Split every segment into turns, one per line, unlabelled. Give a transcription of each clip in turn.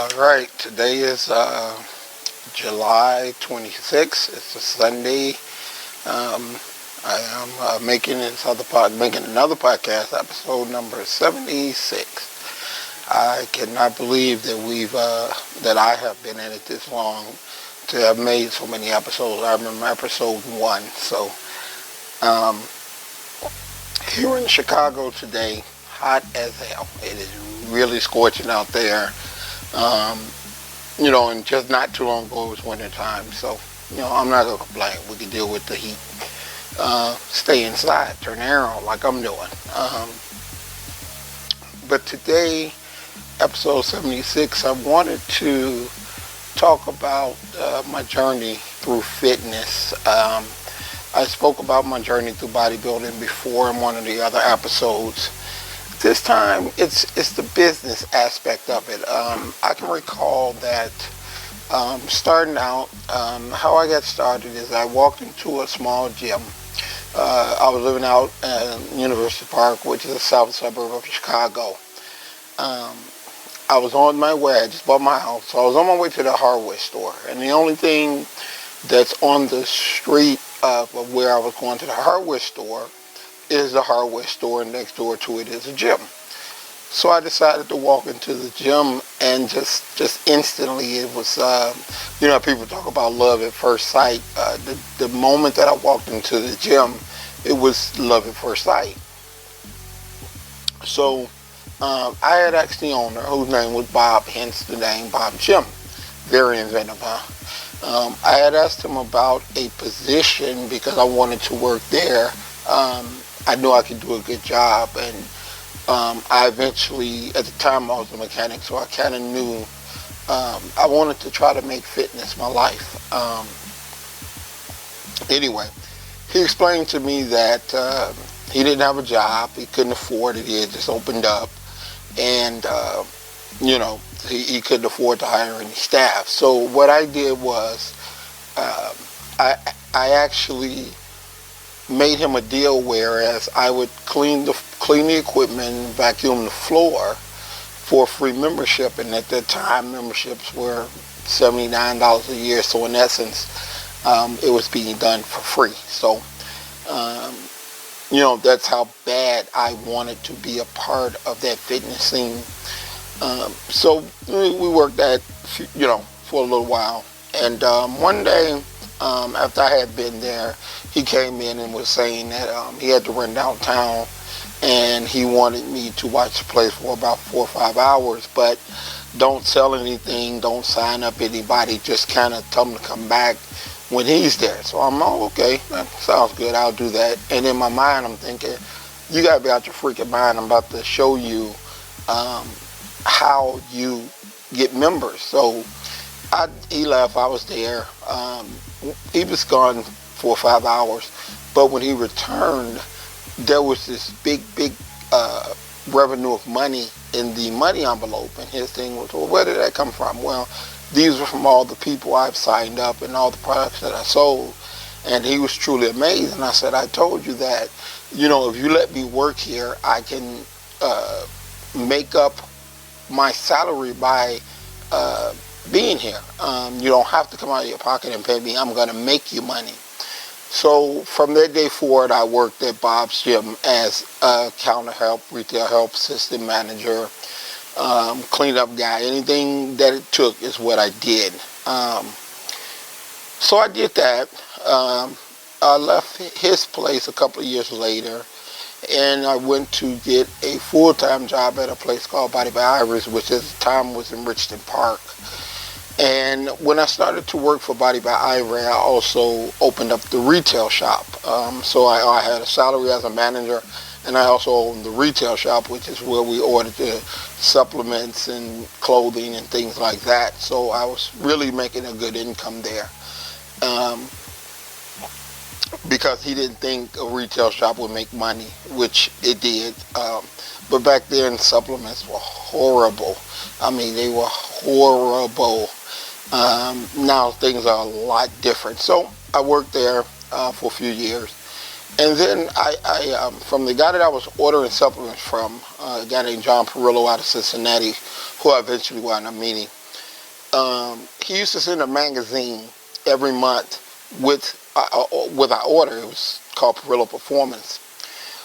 All right, today is July 26th. It's a Sunday. I am making another podcast, episode number 76. I cannot believe that that I have been in it this long to have made so many episodes. I remember episode 1. So um, here in Chicago today, hot as hell. It is really scorching out there. And just not too long ago it was winter time, so I'm not gonna complain. We can deal with the heat. Stay inside, turn the air on like I'm doing. But today, episode 76, I wanted to talk about my journey through fitness. I spoke about my journey through bodybuilding before in one of the other episodes. This time, it's the business aspect of it. I can recall that starting out, how I got started is I walked into a small gym. I was living out in University Park, which is a south suburb of Chicago. I was on my way, I just bought my house, so I was on my way to the hardware store. And the only thing that's on the street of where I was going to the hardware store is the hardware store, and next door to it is a gym. So I decided to walk into the gym, and just instantly it was, people talk about love at first sight. The moment that I walked into the gym, it was love at first sight. So I had asked the owner, whose name was Bob, hence the name Bob Gym. Very inventive, huh? I had asked him about a position because I wanted to work there. I knew I could do a good job, and I eventually, at the time I was a mechanic, so I kind of knew I wanted to try to make fitness my life. Anyway, he explained to me that he didn't have a job, he couldn't afford it, he had just opened up, and he couldn't afford to hire any staff. So what I did was I actually made him a deal whereas I would clean the equipment, vacuum the floor for a free membership, and at that time memberships were $79 a year, so in essence it was being done for free. So that's how bad I wanted to be a part of that fitness scene. So we worked that for a little while, and one day after I had been there, he came in and was saying that he had to run downtown, and he wanted me to watch the place for about 4 or 5 hours, but don't sell anything, don't sign up anybody, just kind of tell him to come back when he's there. So I'm okay, that sounds good, I'll do that. And in my mind, I'm thinking, you gotta be out your freaking mind, I'm about to show you how you get members. So he left, I was there. He was gone 4 or 5 hours, but when he returned, there was this big revenue of money in the money envelope, and his thing was, well, where did that come from? Well, these were from all the people I've signed up and all the products that I sold. And he was truly amazed, and I said, I told you that, if you let me work here, I can make up my salary by being here. You don't have to come out of your pocket and pay me. I'm going to make you money. So from that day forward, I worked at Bob's Gym as a counter help, retail help, assistant manager, cleanup guy. Anything that it took is what I did. So I did that. I left his place a couple of years later, and I went to get a full-time job at a place called Body by Iris, which at the time was in Richton Park. And when I started to work for Body by Ivory, I also opened up the retail shop. So I had a salary as a manager, and I also owned the retail shop, which is where we ordered the supplements and clothing and things like that. So I was really making a good income there. Because he didn't think a retail shop would make money, which it did. But back then, supplements were horrible. I mean, they were horrible. Now things are a lot different. So I worked there for a few years. And then I from the guy that I was ordering supplements from, a guy named John Perillo out of Cincinnati, who I eventually wound up meeting, he used to send a magazine every month with our order. It was called Perillo Performance.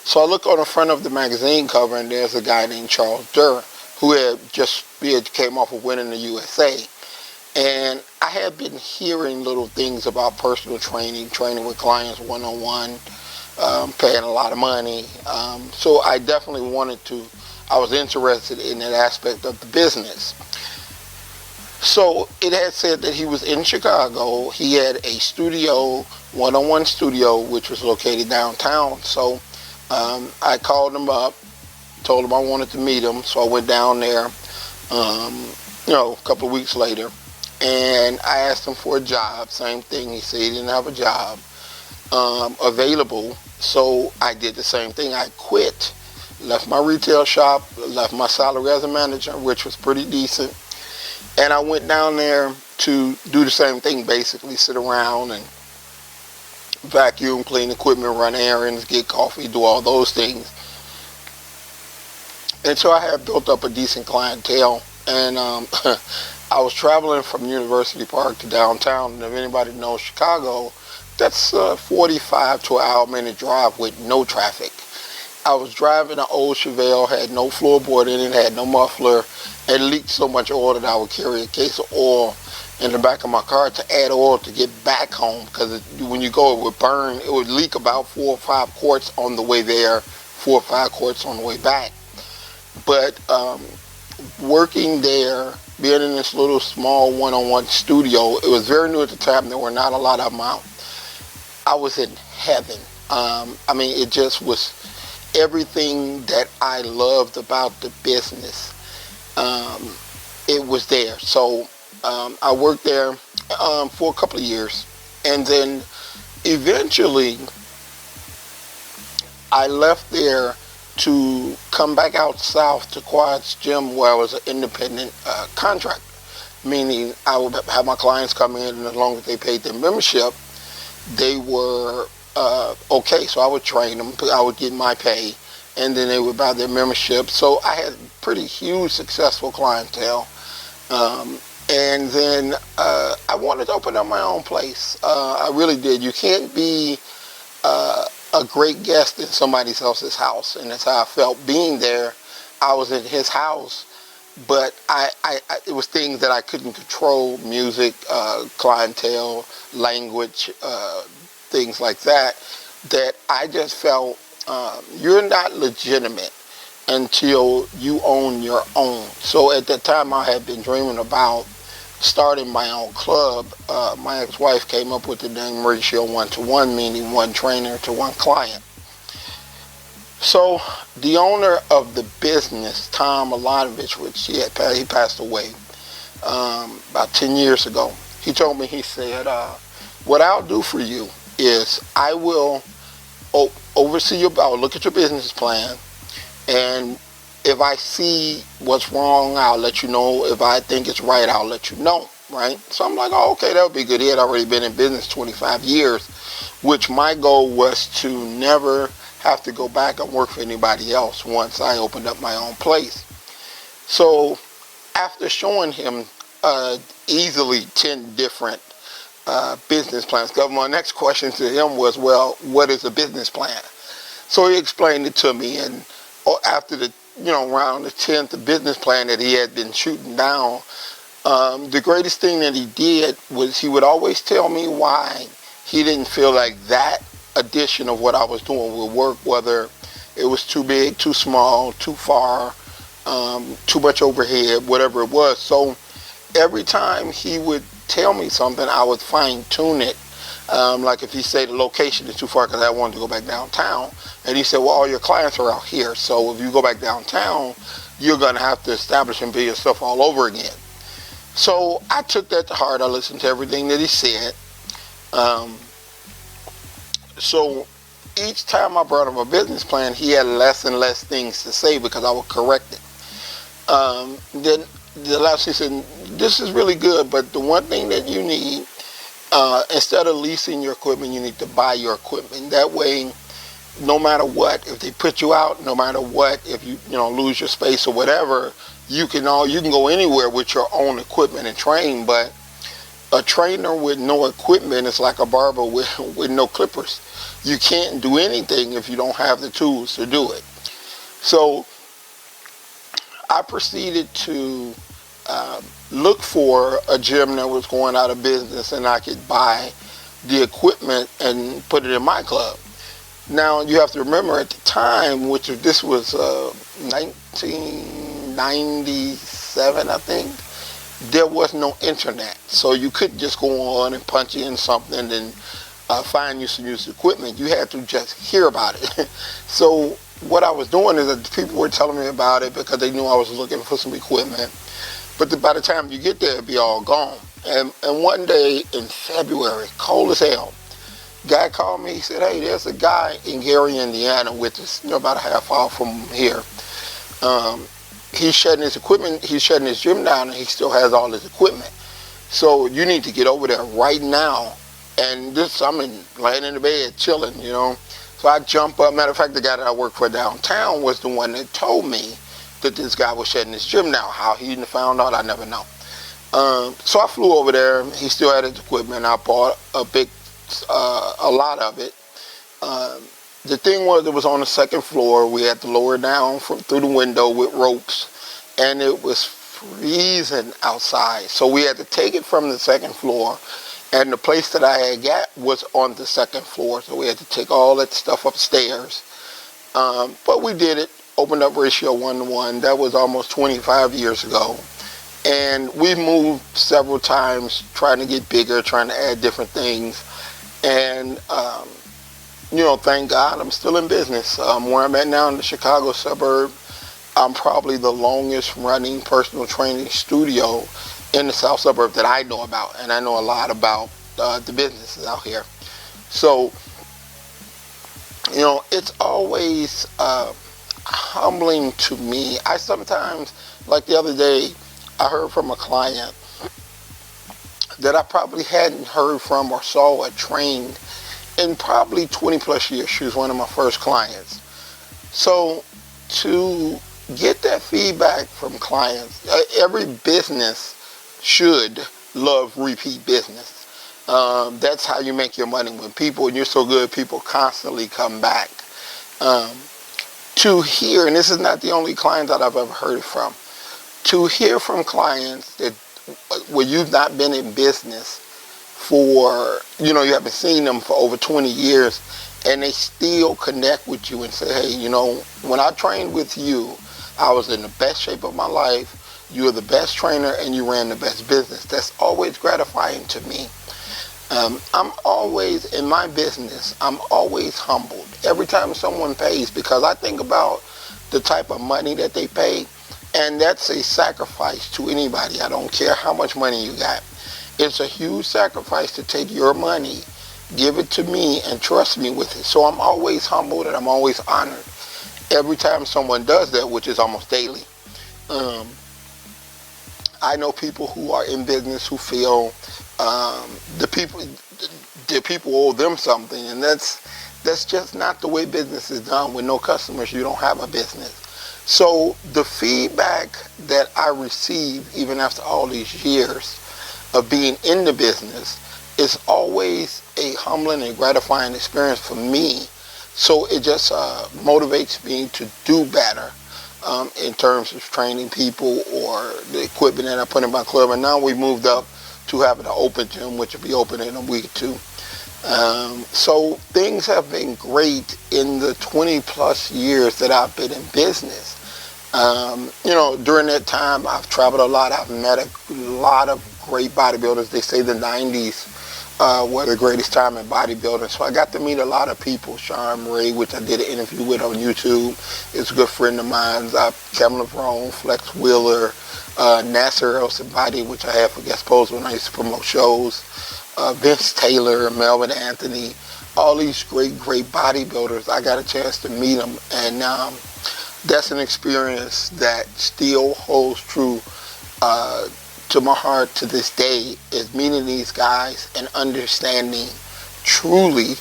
So I look on the front of the magazine cover, and there's a guy named Charles Durr, who he had came off of winning the USA. And I had been hearing little things about personal training with clients one-on-one, paying a lot of money. So I definitely I was interested in that aspect of the business. So it had said that he was in Chicago. He had a studio, one-on-one studio, which was located downtown. So I called him up, told him I wanted to meet him. So I went down there, a couple of weeks later, and I asked him for a job. Same thing. He said he didn't have a job available. So I did the same thing. I quit, left my retail shop, left my salary as a manager, which was pretty decent. And I went down there to do the same thing, basically sit around and vacuum, clean equipment, run errands, get coffee, do all those things. And so I had built up a decent clientele. And I was traveling from University Park to downtown. And if anybody knows Chicago, that's a 45 to an hour-minute drive with no traffic. I was driving an old Chevelle, had no floorboard in it, had no muffler, and leaked so much oil that I would carry a case of oil in the back of my car to add oil to get back home, because when you go, it would burn. It would leak about 4 or 5 quarts on the way there, 4 or 5 quarts on the way back. But working there, being in this little small one-on-one studio, it was very new at the time. There were not a lot of them out. I was in heaven. It just was everything that I loved about the business. It was there. So I worked there for a couple of years, and then eventually I left there to come back out south to Quad's Gym, where I was an independent contractor, meaning I would have my clients come in, and as long as they paid their membership, they were okay. So I would train them, I would get my pay, and then they would buy their membership. So I had pretty huge, successful clientele. And then I wanted to open up my own place. I really did. You can't be a great guest in somebody else's house, and that's how I felt being there. I was in his house, but it was things that I couldn't control: music, clientele, language, things like that. That I just felt you're not legitimate until you own your own. So at that time, I had been dreaming about starting my own club. My ex-wife came up with the name ratio 1-to-1, meaning one trainer to one client. So the owner of the business, Tom Milanovich, which he passed away about 10 years ago, he told me, he said, what I'll do for you is I will oversee I'll look at your business plan, and if I see what's wrong, I'll let you know. If I think it's right, I'll let you know, right? So I'm like, oh, okay, that would be good. He had already been in business 25 years, which my goal was to never have to go back and work for anybody else once I opened up my own place. So after showing him easily 10 different business plans, my next question to him was, well, what is a business plan? So he explained it to me, and after the around the 10th business plan that he had been shooting down, the greatest thing that he did was he would always tell me why he didn't feel like that addition of what I was doing would work, whether it was too big, too small, too far, too much overhead, whatever it was. So every time he would tell me something, I would fine tune it. Like if he said the location is too far because I wanted to go back downtown, and he said, well, all your clients are out here, so if you go back downtown, you're going to have to establish and build your stuff all over again. So I took that to heart. I listened to everything that he said. So each time I brought him a business plan, he had less and less things to say because I would correct it. Then the last, he said, this is really good, but the one thing that you need, instead of leasing your equipment, you need to buy your equipment. That way, no matter what, if they put you out, no matter what, if you lose your space or whatever, you can go anywhere with your own equipment and train, but a trainer with no equipment is like a barber with no clippers. You can't do anything if you don't have the tools to do it. So I proceeded to look for a gym that was going out of business and I could buy the equipment and put it in my club. Now you have to remember at the time, this was 1997, I think, there was no internet. So you couldn't just go on and punch in something and find you some used equipment. You had to just hear about it. So what I was doing is that people were telling me about it because they knew I was looking for some equipment. But by the time you get there, it'd be all gone. And one day in February, cold as hell, guy called me. He said, "Hey, there's a guy in Gary, Indiana, which is about a half hour from here. He's shutting his equipment. He's shutting his gym down, and he still has all his equipment. So you need to get over there right now." And I'm laying in the bed chilling, So I jump up. Matter of fact, the guy that I work for downtown was the one that told me that this guy was shutting his gym down. How he found out, I never know. So I flew over there. He still had his equipment. I bought a lot of it. The thing was, it was on the second floor. We had to lower down through the window with ropes, and it was freezing outside. So we had to take it from the second floor, and the place that I had got was on the second floor. So we had to take all that stuff upstairs. But we did it. Opened up ratio 1-to-1. That was almost 25 years ago. And we've moved several times trying to get bigger, trying to add different things. And, thank God I'm still in business. Where I'm at now in the Chicago suburb, I'm probably the longest running personal training studio in the south suburb that I know about. And I know a lot about the businesses out here. So, it's always humbling to me. I sometimes, like the other day, I heard from a client that I probably hadn't heard from or saw or trained in probably 20 plus years. She was one of my first clients. So to get that feedback from clients, every business should love repeat business. That's how you make your money. When you're so good, people constantly come back. To hear, and this is not the only client that I've ever heard it from, to hear from clients that where you've not been in business for, you haven't seen them for over 20 years, and they still connect with you and say, "Hey, when I trained with you, I was in the best shape of my life. You were the best trainer and you ran the best business." That's always gratifying to me. I'm always, in my business, I'm always humbled every time someone pays, because I think about the type of money that they pay, and that's a sacrifice to anybody. I don't care how much money you got. It's a huge sacrifice to take your money, give it to me, and trust me with it. So I'm always humbled and I'm always honored every time someone does that, which is almost daily. I know people who are in business who feel the people owe them something, and that's just not the way business is done. With no customers, you don't have a business. So the feedback that I receive, even after all these years of being in the business, is always a humbling and gratifying experience for me. So it just motivates me to do better in terms of training people or the equipment that I put in my club. And now we moved up to having an open gym, which will be open in a week or two. So things have been great in the 20 plus years that I've been in business. During that time, I've traveled a lot. I've met a lot of great bodybuilders. They say the 90s were the greatest time in bodybuilding. So I got to meet a lot of people. Sean Ray, which I did an interview with on YouTube, is a good friend of mine. Kevin LeBron, Flex Wheeler, Sir-Earl, which I had for guest posts when I used to promote shows. Vince Taylor, Melvin Anthony, all these great bodybuilders. I got a chance to meet them, and that's an experience that still holds true to my heart to this day, is meeting these guys and understanding truly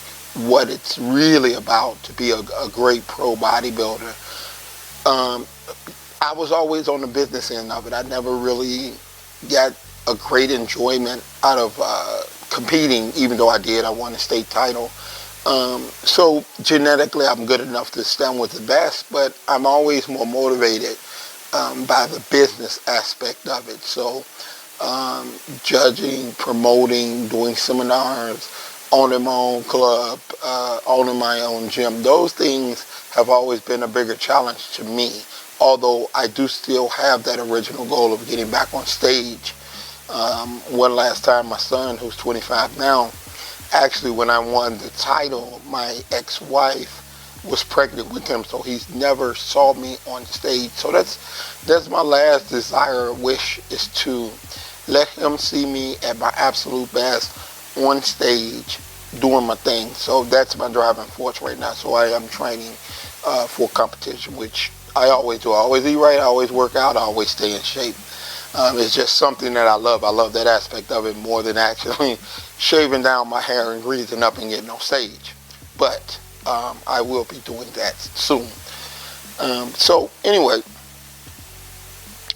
what it's really about to be a great pro bodybuilder. I was always on the business end of it. I never really got a great enjoyment out of competing, even though I did. I won a state title. So genetically, I'm good enough to stand with the best, but I'm always more motivated by the business aspect of it. So judging, promoting, doing seminars, owning my own club, owning my own gym, those things have always been a bigger challenge to me. Although I do still have that original goal of getting back on stage. One last time, my son, who's 25 now, actually when I won the title, my ex-wife was pregnant with him, so he's never saw me on stage. So that's my last desire or wish, is to let him see me at my absolute best on stage doing my thing. So that's my driving force right now. So I am training for competition, which I always do. I always eat right, I always work out, I always stay in shape. It's just something that I love. I love that aspect of it more than actually shaving down my hair and greasing up and getting on stage. But I will be doing that soon. So anyway,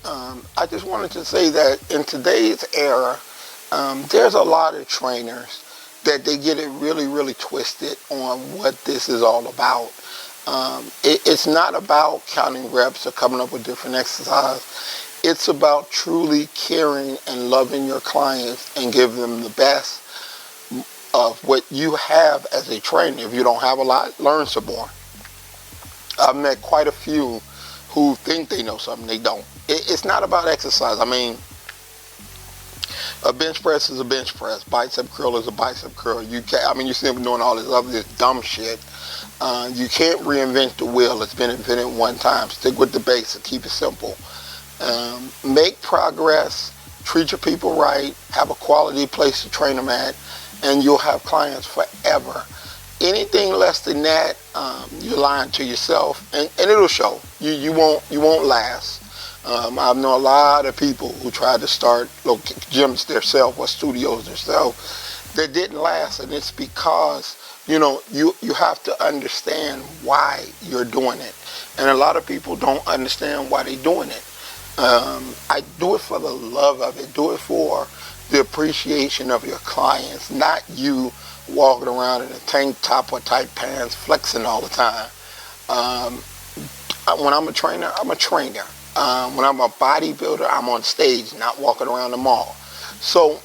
I just wanted to say that in today's era, there's a lot of trainers that they get it really, really twisted on what this is all about. It's not about counting reps or coming up with different exercises. It's about truly caring and loving your clients and giving them the best of what you have as a trainer. If you don't have a lot, learn some more. I've met quite a few who think they know something they don't. It's not about exercise. I mean, a bench press is a bench press. Bicep curl is a bicep curl. You see them doing all this dumb shit. You can't reinvent the wheel. It's been invented one time. Stick with the basics. Keep it simple. Make progress. Treat your people right. Have a quality place to train them at, and you'll have clients forever. Anything less than that, you're lying to yourself, and it'll show. You won't last. I know a lot of people who tried to start gyms themselves or studios themselves that didn't last, and it's because you have to understand why you're doing it, and a lot of people don't understand why they're doing it. I do it for the love of it. Do it for the appreciation of your clients, not you walking around in a tank top or tight pants flexing all the time. When I'm a trainer, I'm a trainer. When I'm a bodybuilder, I'm on stage, not walking around the mall. So,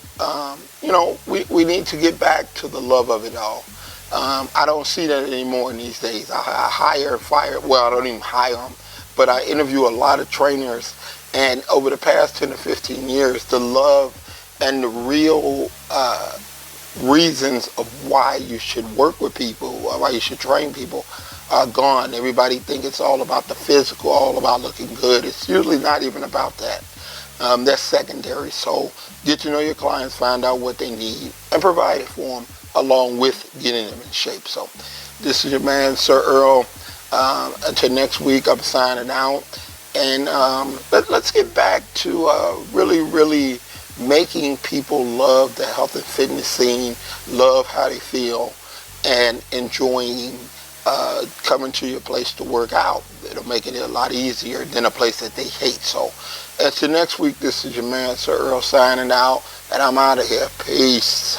we need to get back to the love of it all. I don't see that anymore in these days. I hire and fire, well, I don't even hire them, but I interview a lot of trainers, and over the past 10 to 15 years, the love and the real reasons of why you should work with people, why you should train people, are gone. Everybody thinks it's all about the physical, all about looking good. It's usually not even about that. That's secondary. So get to know your clients, find out what they need, and provide it for them along with getting them in shape. So this is your man, Sir-Earl. Until next week, I'm signing out. And let's get back to really, really making people love the health and fitness scene, love how they feel, and enjoying coming to your place to work out. It'll make it a lot easier than a place that they hate. So until next week, this is your man, Sir-Earl, signing out, and I'm out of here. Peace.